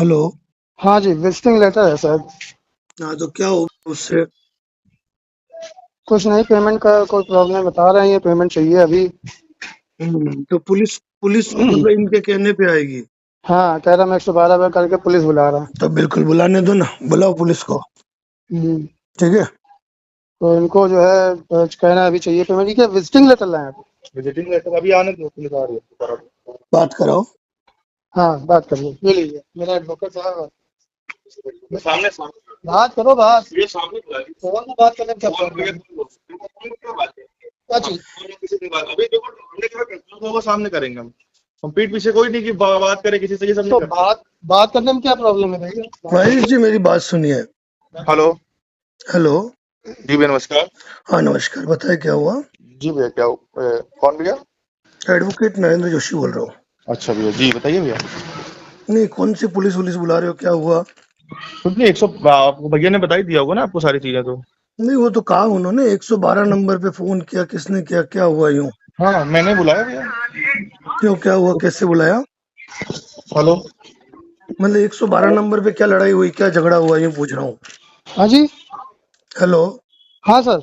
Hello. हाँ जी, visiting letter है sir. हाँ, तो क्या हो उससे? कुछ नहीं, पेमेंट का कोई प्रॉब्लम बता रहे हैं, ये पेमेंट चाहिए अभी। तो पुलिस पुलिस मतलब इनके कहने पे आएगी? हाँ, कह रहा मैं 112 पे करके पुलिस बुला रहा। तो बिल्कुल बुलाने दो ना, बुलाओ पुलिस को। हम्म, ठीक है। तो इनको जो है कहना है अभी चाहिए पेमेंट। ये क्या विजिटिंग लेटर लाए आप? विजिटिंग लेटर अभी आने दो, पुलिस आ रही है। बात कराओ। हाँ, बात करिए, ये लीजिए, मेरा एडवोकेट साहब है। सामने सामने बात करो, बात ये सामने फोन में बात करने में क्या प्रॉब्लम है? क्या चीज? किसी से बात अभी देखो, हमने क्या करना होगा सामने करेंगे हम पीठ पीछे कोई नहीं कि बात करे किसी से, ये सब तो नहीं करते। बात करने में क्या प्रॉब्लम है भैया? महेश जी, मेरी बात सुनिए। हेलो। हेलो। जी भैया नमस्कार। हाँ नमस्कार, बताए क्या हुआ? जी भैया क्या कौन भैया? एडवोकेट नरेंद्र जोशी बोल रहा हूँ। अच्छा भैया, जी बताइए भैया। नहीं, कौन सी पुलिस वुलिस बुला रहे हो, क्या हुआ? कुछ नहीं, 100 आपको भैया ने बता ही दिया होगा ना आपको सारी चीजें तो। नहीं, वो तो कहा उन्होंने 112 नंबर पे फोन किया, किसने किया, क्या हुआ यूं? हाँ मैंने बुलाया भैया। क्यों, क्या हुआ, कैसे बुलाया? हेलो। मतलब 112 नंबर पे क्या लड़ाई हुई, क्या झगड़ा हुआ, यूं पूछ रहा हूँ। हाँ जी। हेलो। हाँ सर।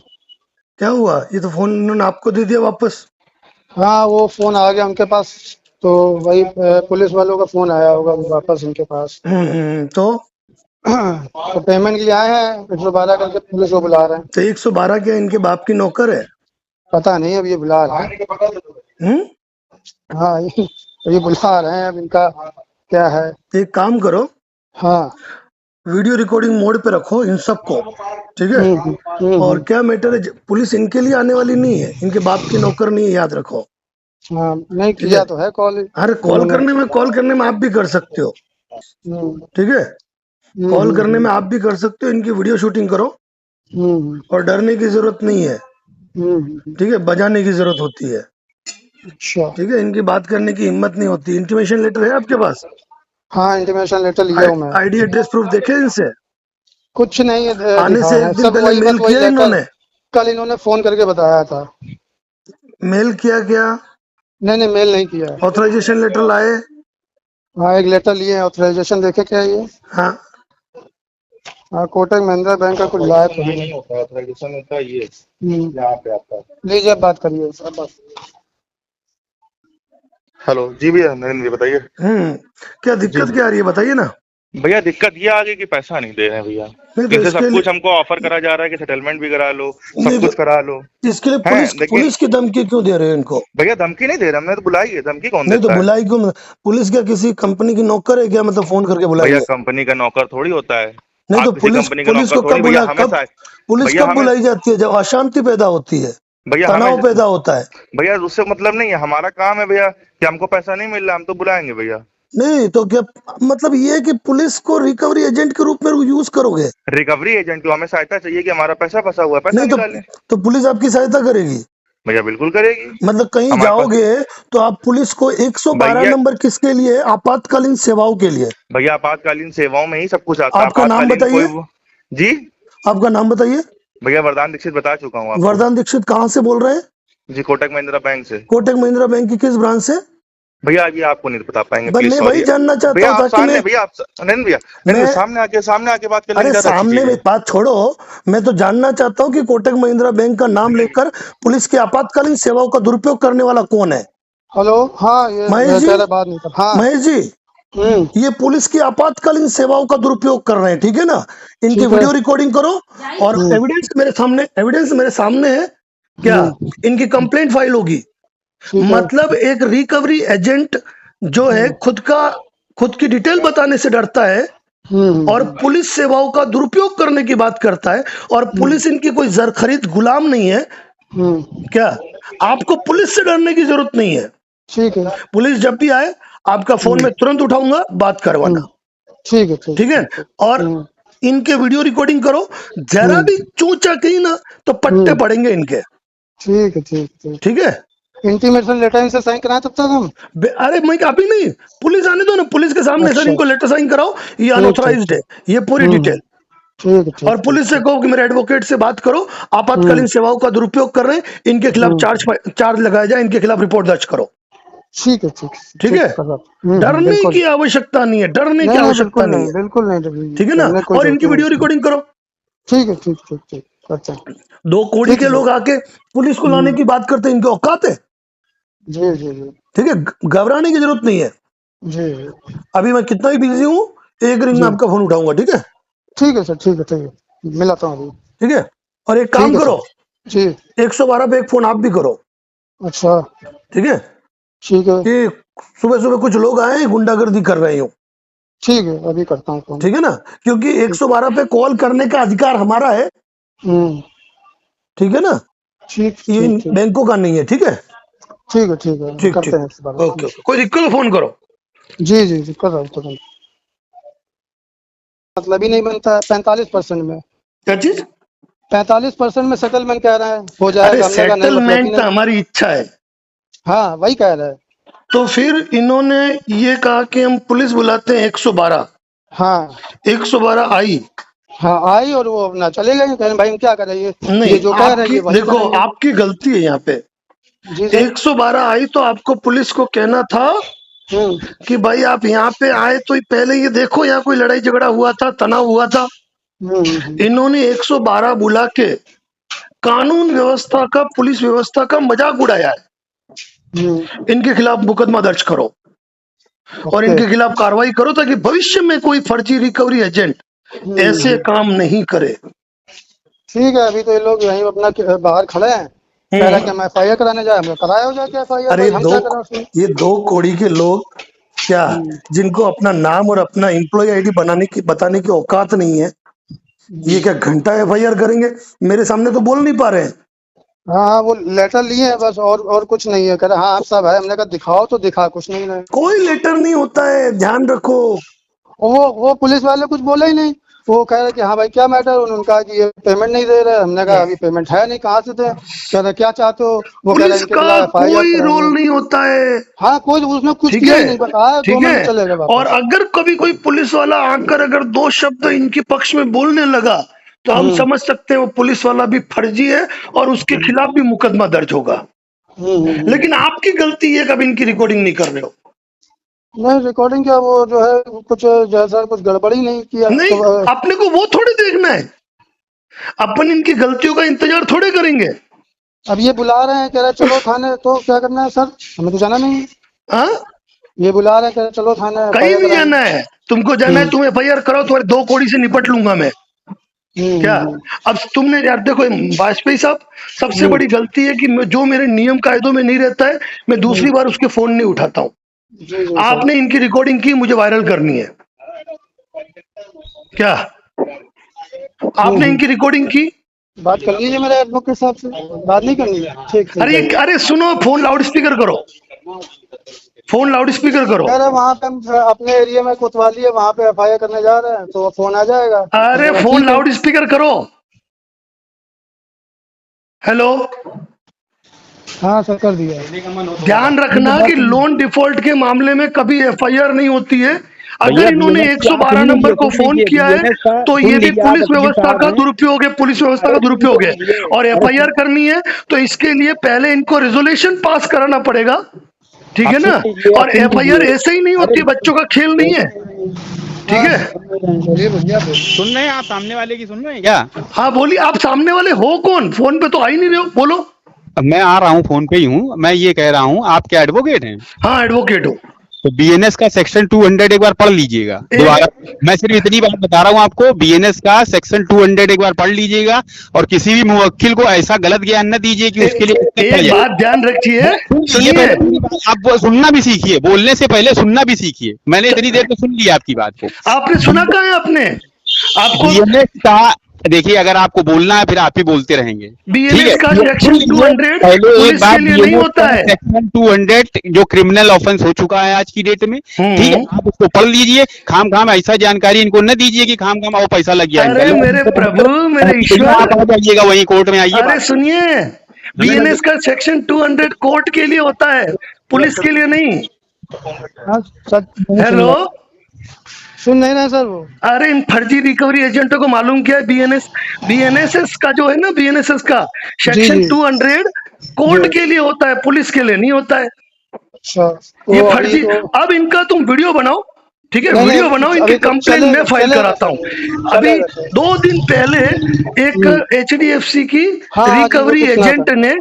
क्या हुआ? ये तो फोन उन्होंने आपको दे दिया वापस। हाँ वो फोन आ गया उनके पास, तो वही पुलिस वालों का फोन आया होगा वापस उनके पास। तो तो पेमेंट के लिए आए हैं, 112 करके पुलिस को बुला रहे हैं। तो 112 क्या इनके बाप की नौकर है? पता नहीं, अब ये बुला रहे हैं। हम्म। हाँ ये बुला रहे हैं, अब इनका क्या है। तो एक काम करो, हाँ। वीडियो रिकॉर्डिंग मोड पे रखो इन सबको। ठीक है। और हम्म। क्या मैटर है, पुलिस इनके लिए आने वाली नहीं है, इनके बाप की नौकर नहीं है, याद रखो। हाँ नहीं ठीक है। किया तो है कॉल अरे इन्होंने। कॉल करने में आप भी कर सकते हो। हम्म ठीक है। हम्म कॉल हम्म करने में हम्म आप भी कर सकते हो, इनकी वीडियो शूटिंग करो। हम्म और डरने की जरूरत नहीं है। हम्म। ठीक है, बजाने की जरूरत होती है। अच्छा। ठीक है, इनकी बात करने की हिम्मत नहीं होती। इंटीमेशन लेटर है आपके पास? हाँ इंटीमेशन लेटर लिया हूँ मैं। आईडी एड्रेस प्रूफ देखे इनसे? कुछ नहीं आने दिखा से है, एक दिन सब पहले वही बस मेल वही किया लेटर। इन्होंने? कल इन्होंने फोन करके बताया था। मेल किया क्या? नहीं नहीं, मेल नहीं किया है। ऑथराइजेशन लेटर लाए? हाँ एक लेटर लिए हैं, ऑथराइजेशन देखे क्या है ये? हाँ। हाँ कोटक महिंद्रा बैंक का कुछ लाया तो नहीं होता है, ऑथराइजेशन होता है ये यहाँ पे आता है। लीजिए बात करिए सर बस। हेलो जी भैया, नरेंद्र जी बताइए। क्या जी दिक्कत क्या आ रही है, बताइए ना। भैया दिक्कत ये आ गई कि पैसा नहीं दे रहे हैं भैया। नहीं तो इनसे इसके सब कुछ लिए हमको ऑफर करा जा रहा है कि सेटलमेंट भी करा लो, सब नहीं कुछ करा लो। तो इसके लिए है लेकिन पुलिस की धमकी क्यों दे रहे हो इनको? भैया धमकी नहीं दे रहा, हमने तो बुलाई है, धमकी कौन नहीं तो देता है? बुलाई क्यों? पुलिस क्या किसी कंपनी की नौकर है क्या, मतलब फोन करके भैया बुलाएंगे? कंपनी का नौकर थोड़ी होता है। नहीं तो आप किसी कंपनी का पुलिस नौकर को थोड़ी, भैया हमें पुलिस भैया कब हमें बुलाई जाती है? जब अशांति पैदा होती है, भैया हमें तनाव पैदा होता है। भैया उससे मतलब नहीं है, हमारा काम है भैया कि हमको पैसा नहीं मिल रहा, हम तो बुलाएंगे भैया। नहीं तो क्या मतलब ये है कि पुलिस को रिकवरी एजेंट के रूप में यूज करोगे? रिकवरी एजेंट को हमें सहायता चाहिए कि हमारा पैसा फंसा हुआ है, पैसा नहीं निकालें। तो पुलिस आपकी सहायता करेगी? भैया बिल्कुल करेगी। मतलब कहीं हमारे पास जाओगे तो आप पुलिस को 112 भैया नंबर किसके लिए? आपातकालीन सेवाओं के लिए। भैया आपातकालीन सेवाओं में ही सब कुछ आता है, आपका नाम आपातकालीन बताइए। जी आपका नाम बताइए। भैया वरदान दीक्षित बता चुका हूँ आपको। वरदान दीक्षित कहाँ से बोल रहे हैं? जी कोटक महिंद्रा बैंक से। कोटक महिंद्रा बैंक की किस ब्रांच से? भैया ये आपको नहीं बता पाएंगे, प्लीज मैं सॉरी। वही जानना चाहता भैया हूँ आप ताकि सामने भैया आप नहीं भैया नहीं, मैं सामने आके बात कर लेंगे, अरे ज्यादा अच्छी सामने चीज में है। बात छोड़ो। मैं तो जानना चाहता हूँ कि कोटक महिंद्रा बैंक का नाम लेकर पुलिस की आपातकालीन सेवाओं का दुरुपयोग करने वाला कौन है? हेलो। हाँ ये महेश जी। कह रहे बात नहीं कर। हाँ। महेश जी, ये पुलिस की आपातकालीन सेवाओं का दुरुपयोग कर रहे हैं, ठीक है ना? इनकी ठीक है। वीडियो रिकॉर्डिंग करो। और एविडेंस मेरे सामने है। क्या इनकी कंप्लेंट फाइल होगी? ठीक है। मतलब एक रिकवरी एजेंट जो है खुद की डिटेल बताने से डरता है और पुलिस सेवाओं का दुरुपयोग करने की बात करता है। और पुलिस इनकी कोई जरखरीद गुलाम नहीं है। क्या आपको पुलिस से डरने की जरूरत नहीं है। ठीक है। पुलिस जब भी आए आपका फोन में तुरंत उठाऊंगा, बात करवाना। ठीक है। ठीक है। और इनके वीडियो रिकॉर्डिंग करो। जरा भी चूचा कहीं ना तो पट्टे पड़ेंगे इनके। ठीक है। ठीक है। ठीक है। इंटीमेशन लेटर इनसे साइन कराएं तब तक हम। अरे मैं अभी नहीं, पुलिस आने दो ना, पुलिस के सामने सर अच्छा। इनको लेटर साइन कराओ, ये ठीक अनऑथराइज्ड है, ये पूरी डिटेल। ठीक है। और पुलिस से कहो कि मेरे एडवोकेट से बात करो, आपातकालीन सेवाओं का दुरुपयोग कर रहे हैं, इनके खिलाफ चार्ज लगाया जाए, इनके खिलाफ रिपोर्ट दर्ज करो। ठीक है, ठीक ठीक है, कर रहा हूँ। डरने बिल्कुल। की आवश्यकता नहीं है, डरने की नहीं, आवश्यकता बिल्कुल नहीं नहीं, है, बिल्कुल नहीं डरेंगे, ठीक है ना। डरने कोई और इनकी जरूरत वीडियो नहीं। रिकॉर्डिंग करो। ठीक है, ठीक, अच्छा, 2 कोड़ी ठीक के है। लोग आके पुलिस को लाने की बात करते हैं, इनके औकात है, जी, जी, ठीक है, घबराने की जरूरत नहीं है। जी, अभी मैं कितना ही बिजी हूँ, एक रिंग में जी। आपका फोन उठाऊंगा, ठीक है, ठीक है सर, ठीक है, मिलाता हूँ अभी। ठीक है। और एक ठीक काम है करो, सर। जी। 112 पे एक फोन आप भी करो, अच्छा, ठीक है, ठीक है, कि सुबह सुबह कुछ लोग आए गुंडागर्दी कर रहे हो, ठीक है, अभी करता हूँ फोन। ठीक है ना, क्योंकि 112 पे कॉल करने का अधिकार हमारा है, हम्म, ठीक है ना, ठीक, ये इन ठीक, बैंकों का नहीं है, ठीक है, ठीक है, ठीक करते ठीक, हैं इस बार। ओके ओके, कोई दिक्कत हो फोन करो। जी, जी, जी, कर रहा हूँ तुरंत। मतलब ही नहीं बनता है 45% में, क्या चीज? 45% में सेटलमेंट कह रहे हैं, हो अरे जाएगा। हमने कहा नहीं, मतलब ही सेटलमेंट तो नहीं। हमारी इच्छा है, हाँ, वही कह रहे हैं। तो फिर इन्होंने ये कहा कि हम पुलिस बुलाते हैं 112, हाँ, 112 आई हाँ, आई और वो अपना चले गए, कह रहे भाई हम क्या करें, नहीं, ये जो कह रहे हैं आपकी ये वही देखो, करेंगे। आपकी गलती है यहाँ पे। जी सर। 112 आई तो आपको पुलिस को कहना था हम्म, कि भाई आप यहाँ पे आए तो पहले ये देखो यहाँ कोई लड़ाई झगड़ा हुआ था, तनाव हुआ था। इन्होंने 112 बुला के कानून व्यवस्था का, पुलिस व्यवस्था का मजाक उड़ाया है। इनके खिलाफ मुकदमा दर्ज करो और ओके। इनके खिलाफ कार्रवाई करो, ताकि भविष्य में कोई फर्जी रिकवरी एजेंट ऐसे काम नहीं करे। ठीक है, अभी तो ये लोग यहीं अपना बाहर खड़े हैं, कह रहा है कि हम FIR कराने जाए, हमने कराया हो जाके FIR, अरे भाई हम क्या करें उसमें। ये 2 कोड़ी के लोग क्या, जिनको अपना नाम और अपना एम्प्लॉय आईडी बनाने की, बताने की औकात नहीं है, ये क्या घंटा FIR करेंगे? मेरे सामने तो बोल नहीं पा रहे हैं। हाँ, हाँ, वो लेटर लिए हैं बस, और कुछ नहीं है। कह रहे हाँ आप सब है, हमने कहा दिखाओ तो दिखा, कुछ नहीं है। कोई लेटर नहीं होता है, ध्यान रखो। और वो पुलिस वाले कुछ बोले ही नहीं, वो कह रहे कि हाँ भाई क्या मैटर, उन्होंने कहा कि ये पेमेंट नहीं दे रहे। हमने कहा अभी पेमेंट है नहीं, कहाँ से दे। कह रहे क्या चाहते हो, वो कह रहे पुलिस इनके का खिलाफ FIR कोई रोल कराएंगे। नहीं होता है, हाँ, कोई उसने कुछ ठीक किया है, ही नहीं, बताया 2 ठीक मिनट है। चले गए और वापस। अगर कभी कोई पुलिस वाला आकर अगर 2 शब्द इनके पक्ष में बोलने लगा, तो हम समझ सकते हैं वो पुलिस वाला भी फर्जी है और उसके खिलाफ भी मुकदमा दर्ज होगा। लेकिन आपकी गलती है, कभी इनकी रिकॉर्डिंग नहीं कर रहे हो। नहीं, रिकॉर्डिंग क्या, वो जो है कुछ जैसा कुछ गड़बड़ी नहीं किया नहीं, तो अपने को वो थोड़ी देखना है, अपन इनकी गलतियों का इंतजार थोड़े करेंगे। अब ये बुला रहे हैं, कह रहे चलो थाने, तो क्या करना है सर, हमें तो जाना नहीं है। हाँ, ये बुला रहे हैं, कह रहे चलो थाने कहीं FIR नहीं कराएंगे। जाना है, तुमको जाना है, तुम FIR कराओ, तुम्हारे 2 कोड़ी से निपट लूंगा मैं। क्या अब तुमने यार देखो वाजपेयी साहब, सबसे बड़ी गलती है कि जो मेरे नियम कायदों में नहीं रहता है, मैं दूसरी बार उसके फोन नहीं उठाता हूँ। जी, जी सर। आपने इनकी रिकॉर्डिंग की, मुझे वायरल करनी है क्या? आपने इनकी रिकॉर्डिंग की? बात कर लीजिए मेरे एडवोकेट साहब से, बात नहीं करनी है। ठीक, ठीक है। अरे सुनो, फोन लाउड स्पीकर करो, फोन लाउड स्पीकर करो। कह रहे वहाँ पे हम अपने एरिया में कोतवाली है, वहाँ पे FIR करने जा रहे हैं, तो फोन आ जाएगा। अरे फोन ठीक है। लाउड स्पीकर करो। हेलो, हाँ सर, कर दिया। ध्यान रखना कि लोन डिफॉल्ट के मामले में कभी FIR नहीं होती है। अगर भैया इन्होंने BNS का 112 सुन नंबर लीजिए, को फोन किया है, BNS का तो सुन ये भी लीजिए, आप पुलिस वकील व्यवस्था साहब का हैं। दुरुपयोग है, पुलिस व्यवस्था का अरे सुन दुरुपयोग है। लीजिए, और अरे FIR करनी है तो इसके लिए पहले इनको रेजोल्यूशन पास कराना पड़ेगा, ठीक आप है सुन ना। लीजिए, आप और सुन FIR लीजिए। ऐसे ही नहीं होती, बच्चों का खेल नहीं है, ठीक है। बोलिए भैया, सुन रहे हैं आप? सामने वाले की सुन रहे हैं क्या? हाँ बोलिए, आप सामने वाले हो कौन? फोन पे तो आ ही नहीं रहे हो, बोलो। मैं आ रहा हूँ, फोन पे ही हूँ। मैं ये कह रहा हूँ, आप क्या एडवोकेट हैं? हाँ एडवोकेट हो। तो BNS का सेक्शन 200 एक बार पढ़ लीजिएगा दोबारा। मैं सिर्फ इतनी बात बता रहा हूँ आपको, BNS का सेक्शन 200 एक बार पढ़ लीजिएगा, और किसी भी मुवक्किल को ऐसा गलत ज्ञान न दीजिए कि उसके लिए एक बात ध्यान रखिए, सुनिए, आप सुनना भी सीखिए, बोलने से पहले सुनना भी सीखिए। मैंने इतनी देर तो सुन लिया आपकी बात को। आपने सुना कहाँ है? आपने आपको BNS का देखिए, अगर आपको बोलना है फिर आप ही बोलते रहेंगे, ठीक है। BNS का सेक्शन 200 पहले एक पुलिस बात, के लिए नहीं BNS होता का है। सेक्शन 200 जो क्रिमिनल ऑफेंस हो चुका है आज की डेट में, ठीक है, आप उसको पढ़ लीजिए। खाम खाम ऐसा जानकारी इनको न दीजिए कि खाम खाम वो पैसा लग गया इनका। अरे मेरे प्रभु, मेरे ईश्वर, आप आ जाइएगा वहीं कोर्ट में, आइए। अरे सुनिए, BNS का सेक्शन 200 कोर्ट के लिए होता है, पुलिस के लिए नहीं। हाँ सर, हेलो, सुन नहीं रहे सर वो। अरे इन फर्जी रिकवरी एजेंटों को मालूम क्या है? BNSS का जो है ना, BNSS का जी, सेक्शन जी। 200 कोर्ट के लिए होता है, पुलिस के लिए नहीं होता है। अच्छा ये तो अभी फर्जी। तो अब इनका तुम वीडियो बनाओ, ठीक है, नहीं वीडियो नहीं बनाओ, इनकी अभी तो कंप्लेन मैं फाइल चलेगा कराता सर, हूँ। अभी चलेगा सर। 2 दिन पहले एक HDFC की हाँ हाँ जी वो रिकवरी तो सुना था। एजेंट ने जी जी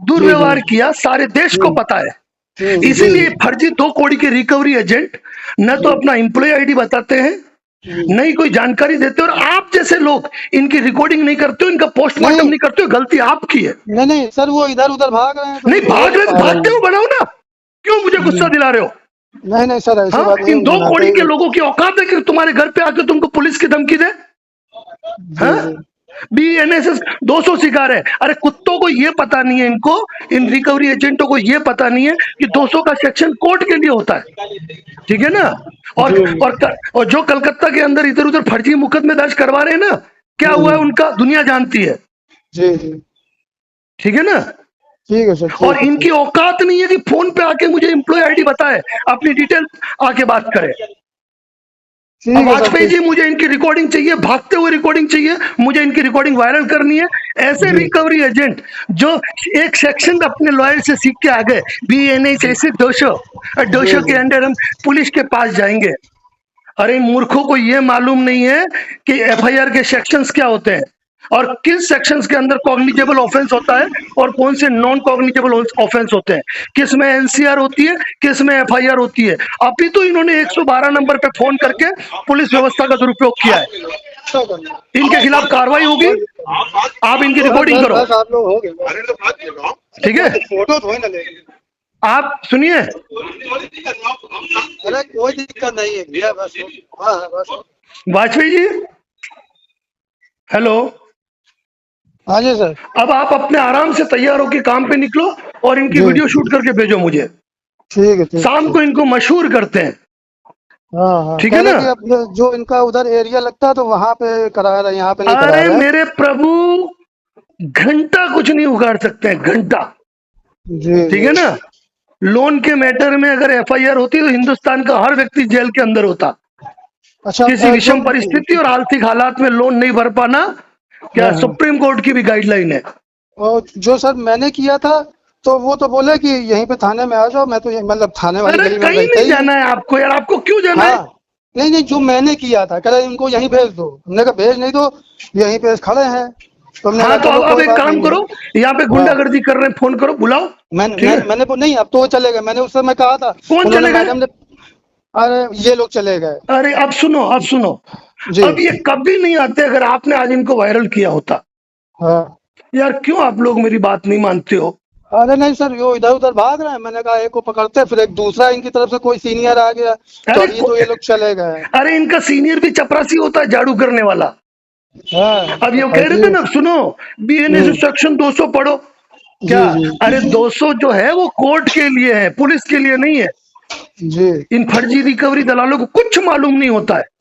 दुर्व्यवहार किया, सारे देश को पता है। जी इसीलिए जी फर्जी 2 करोड़ के रिकवरी एजेंट न तो अपना एम्प्लॉय आईडी बताते हैं, नहीं कोई जानकारी देते, और आप जैसे लोग इनकी रिकॉर्डिंग नहीं करते हो, इनका पोस्टमार्टम नहीं नहीं करते हो, गलती आपकी है। नहीं नहीं सर, वो इधर उधर भाग रहे हैं तो नहीं उनको हो भाग नहीं रहे तो पा रहे भागते हैं। हो, बनाओ ना, क्यों मुझे गुस्सा दिला रहे हो? नहीं नहीं सर, ऐसी हाँ, बात नहीं, इन हम 2 बनाते कौड़ी के ही लोगों की औकात है कि तुम्हारे घर पे आके तुमको पुलिस की धमकी दे? जी हाँ, जी BNSS 200 शिकार है। अरे कुत्तों को ये पता नहीं है, इनको, इन रिकवरी एजेंटों को ये पता नहीं है कि 200 का सेक्शन कोर्ट के लिए होता है, ठीक है ना। और जी और जो कलकत्ता के अंदर इधर उधर फर्जी मुकदमे दर्ज करवा रहे हैं ना, क्या हुआ है उनका दुनिया जानती है, जी जी ठीक है ना। ठीक है सर, और ठीक है इनकी सर। औकात नहीं है कि फोन पे आके मुझे एम्प्लॉय आईडी बताए, अपनी डिटेल आके बात करे। अब ठीक है सर, वाजपेयी ठीक। जी, मुझे इनकी रिकॉर्डिंग चाहिए, भागते हुए रिकॉर्डिंग चाहिए, मुझे इनकी रिकॉर्डिंग वायरल करनी है। ऐसे जी रिकवरी एजेंट जो एक सेक्शन अपने लॉयर से सीख के आ गए, BNS ऐसे 200 जी के अंडर हम पुलिस के पास जाएंगे। अरे मूर्खों को यह मालूम नहीं है कि FIR के सेक्शंस क्या होते हैं, और किस सेक्शंस के अंदर कॉग्निजेबल ऑफेंस होता है और कौन से नॉन कॉग्निजेबल ऑफेंस होते हैं, किस में NCR होती है, किस में FIR होती है। अभी तो इन्होंने 112 नंबर पे फोन करके पुलिस व्यवस्था का दुरुपयोग किया है, अच्छा सर। इनके खिलाफ कार्रवाई होगी। आप इनकी रिकॉर्डिंग बस करो, बस आप लोग हो गए, ठीक है। फोटो तो है ना लेंगे। आप सुनिए, अरे कोई दिक्कत नहीं है भैया, बस हाँ हाँ बस। वाजपेयी जी, हेलो। हाँ जी सर। अब आप अपने आराम से तैयार होकर काम पे निकलो और इनकी जी वीडियो शूट करके भेजो मुझे। ठीक है, ठीक शाम को इनको मशहूर करते हैं, हाँ हाँ, ठीक कह है रहे ना। कि अपने जो इनका उधर एरिया लगता है तो वहाँ पे करा रहे हैं, यहाँ पे नहीं करा अरे रहे हैं। मेरे प्रभु, घंटा कुछ नहीं उखाड़ सकते हैं, घंटा, जी ठीक है ना। लोन के मैटर में अगर FIR होती तो हिंदुस्तान का हर व्यक्ति जेल के अंदर होता। अच्छा किसी जो विषम परिस्थिति और आर्थिक हालात में लोन नहीं भर पाना, क्या हाँ, सुप्रीम कोर्ट की भी गाइडलाइन है। और जो सर मैंने किया था तो वो तो बोले कि यहीं पे थाने में आ जाओ, मैं तो मतलब थाने वाली अरे गली में कहीं रहता नहीं ही हूँ। जाना है आपको यार, आपको क्यों जाना है? हाँ नहीं नहीं, जो मैंने किया था कह रहे इनको यहीं भेज दो, हमने कहा भेज नहीं दो, यहीं पे खड़े हैं, तो हमने हाँ कहा तो चलो अब कोई एक बात काम नहीं है। करो, यहाँ पे हाँ गुंडागर्दी कर रहे हैं, फोन करो, बुलाओ, ठीक है। मैंने नहीं, अब तो वो चले गए, मैंने उस समय कहा था, कौन उन्होंने चले गए? मैडम ने, अरे ये लोग चले गए। अरे अब सुनो, अब सुनो, जी अब ये कभी नहीं आते अगर आपने आज इनको वायरल किया होता। हाँ। यार क्यों आप लोग मेरी बात नहीं मानते हो? अरे नहीं सर, वो इधर उधर भाग रहे हैं, मैंने कहा एक को पकड़ते, फिर एक दूसरा इनकी तरफ से कोई सीनियर आ गया, तो अरे अभी तो ये लोग चले गए। अरे इनका सीनियर भी चपरासी होता है, झाड़ू करने वाला। हाँ अब ये कह रहे थे ना, सुनो, BNS सेक्शन 200 पढ़ो, क्या? जी जी अरे 200 जो है वो कोर्ट के लिए है, पुलिस के लिए नहीं है। जी। इन फर्जी रिकवरी दलालों को कुछ मालूम नहीं होता है।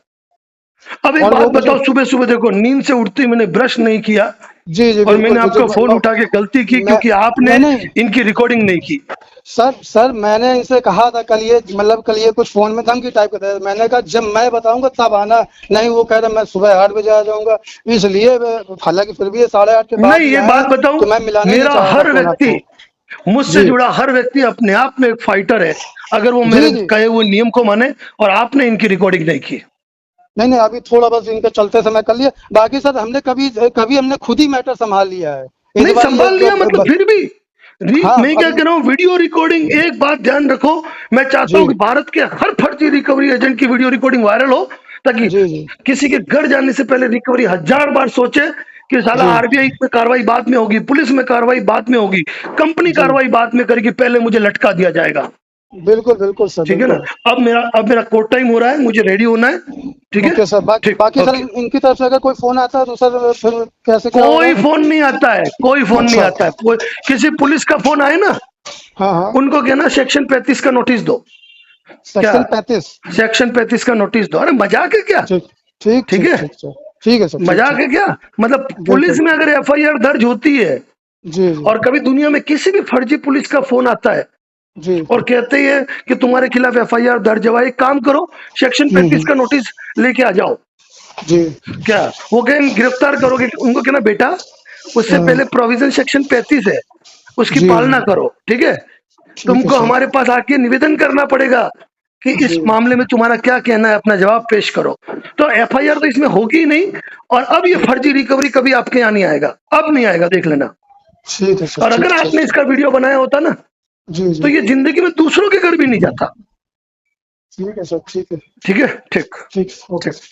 अब एक और बात वो बताओ, सुबह सुबह देखो, नींद से उठते मैंने ब्रश नहीं किया जी जी और मैंने बिल्कुल आपका फोन बिल्कुल। उठा के गलती की, मैं क्योंकि आपने नहीं नहीं इनकी रिकॉर्डिंग नहीं की। सर मैंने इनसे कहा था कल, ये मतलब कल ये कुछ फोन में धमकी टाइप करते थे, मैंने कहा जब मैं बताऊंगा तब आना, नहीं वो कह रहे मैं सुबह 8 बजे आ जाऊंगा, इसलिए हालांकि फिर भी ये 8:30 के बाद नहीं, ही ये आए बात हैं, बताऊं, तो मैं मिलाने नहीं मेरा चाह रहा था हर फोन व्यक्ति, आपको। मुझसे जी जुड़ा हर व्यक्ति अपने आप में एक फाइटर है, अगर वो जी मेरे जी। कहे हुए नियम को माने, और आपने इनकी रिकॉर्डिंग नहीं की। नहीं नहीं, अभी थोड़ा बस इनके चलते समय कर लिया, बाकी सर हमने कभी कभी हमने खुद ही मैटर संभाल लिया है, इस नहीं बार ये संभाल लिया मतलब, फिर भी हाँ मैं क्या अभी कह रहा हूँ, वीडियो रिकॉर्डिंग, एक बात ध्यान रखो, मैं चाहता जी हूँ कि भारत के हर फर्जी रिकवरी एजेंट की वीडियो रिकॉर्डिंग वायरल हो, ताकि जी जी किसी के घर जाने से पहले रिकवरी 1000 बार सोचे कि साला जी RBI में कार्रवाई बाद में होगी, पुलिस में कार्रवाई बाद में होगी, कंपनी जी कार्रवाई बाद में करेगी, पहले मुझे लटका दिया जाएगा, बिल्कुल बिल्कुल सर ठीक है ना। बिल्कुल। अब मेरा कोर्ट टाइम हो रहा है, मुझे रेडी होना है, ठीक है। ओके सर, ठीक, बाकी सर ओके। इनकी तरफ से अगर कोई फोन आता है तो सर फिर कैसे क्या कोई होगा? फोन नहीं आता है, कोई फोन नहीं अच्छा आता है, कोई, किसी पुलिस का फोन आए ना, हाँ हाँ। उनको कहना सेक्शन 35 का नोटिस दो। क्या? सेक्शन 35? सेक्शन 35 का नोटिस दो। अरे मजाक है क्या? ठीक ठीक ठीक ठीक है, ठीक सर, ठीक है सर, ठीक मजाक ठीक है क्या? मतलब पुलिस बिल्कुल। में अगर FIR दर्ज होती है, जी जी और कभी दुनिया में किसी भी फर्जी पुलिस का फोन आता है जी। और कहते हैं कि तुम्हारे खिलाफ FIR दर्ज है, एक काम करो, सेक्शन 35 का नोटिस लेके आ जाओ। जी क्या वो कहें गिरफ्तार करोगे? उनको कहना बेटा, उससे हाँ, पहले प्रोविजन सेक्शन 35 है, उसकी जी पालना करो, ठीक है। ठीक है तुमको सर। हमारे पास आके निवेदन करना पड़ेगा कि इस जी। मामले में तुम्हारा क्या कहना है, अपना जवाब पेश करो। तो एफआईआर तो इसमें होगी ही नहीं, और अब ये फर्जी रिकवरी कभी आपके यहाँ नहीं आएगा, अब नहीं आएगा, देख लेना। ठीक है सर। और ठीक अगर है आपने सर। इसका वीडियो बनाया होता ना, जी तो जी ये जिंदगी में दूसरों के घर भी नहीं जाता। ठीक है सर। ठीक है। ठीक है, ठीक ठीक ओके। ठीक।